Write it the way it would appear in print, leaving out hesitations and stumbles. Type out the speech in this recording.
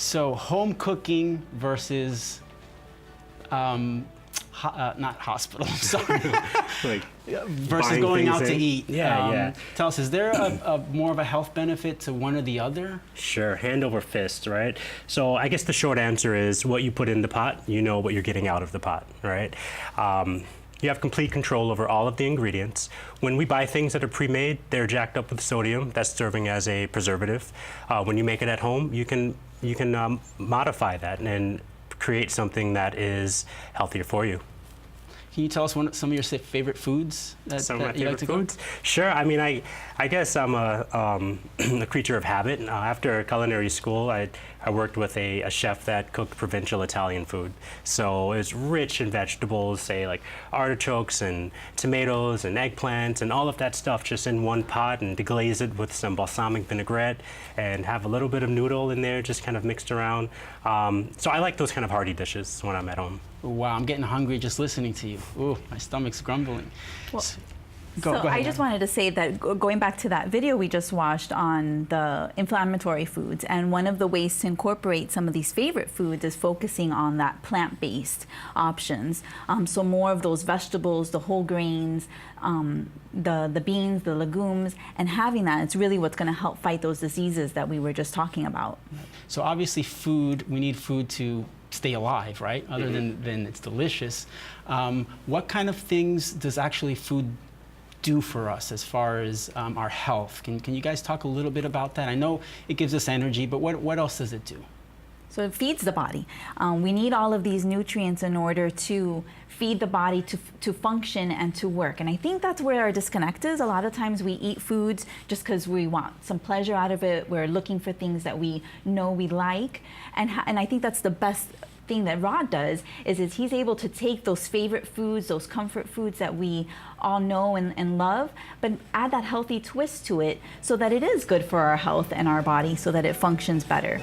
So home cooking versus, not hospital, I'm sorry. Like versus buying going things out to in. eat. Yeah. Tell us, is there a more of a health benefit to one or the other? Sure, hand over fist, right? So I guess the short answer is what you put in the pot, you know what you're getting out of the pot, right? You have complete control over all of the ingredients. When we buy things that are pre-made, they're jacked up with sodium. That's serving as a preservative. When you make it at home, you can modify that and create something that is healthier for you. Can you tell us some of your favorite foods Some that of my you like favorite to foods? Sure. I mean, I guess I'm a creature of habit. After culinary school, I worked with a chef that cooked provincial Italian food. So it's rich in vegetables, say like artichokes and tomatoes and eggplants and all of that stuff just in one pot, and deglaze it with some balsamic vinaigrette and have a little bit of noodle in there just kind of mixed around. So I like those kind of hearty dishes when I'm at home. Wow, I'm getting hungry just listening to you. Ooh, my stomach's grumbling. Well, Go ahead, I just wanted to say that going back to that video we just watched on the inflammatory foods, and one of the ways to incorporate some of these favorite foods is focusing on that plant-based options. So more of those vegetables, the whole grains, the beans, the legumes, and having that, it's really what's going to help fight those diseases that we were just talking about. So obviously food, we need food to stay alive, right? Other than it's delicious. What kind of things does actually food do for us as far as our health? Can you guys talk a little bit about that? I know it gives us energy, but what else does it do? So it feeds the body. We need all of these nutrients in order to feed the body to function and to work. And I think that's where our disconnect is. A lot of times we eat foods just because we want some pleasure out of it. We're looking for things that we know we like. And I think that's the best thing that Rod does is he's able to take those favorite foods, those comfort foods that we all know and love, but add that healthy twist to it so that it is good for our health and our body so that it functions better.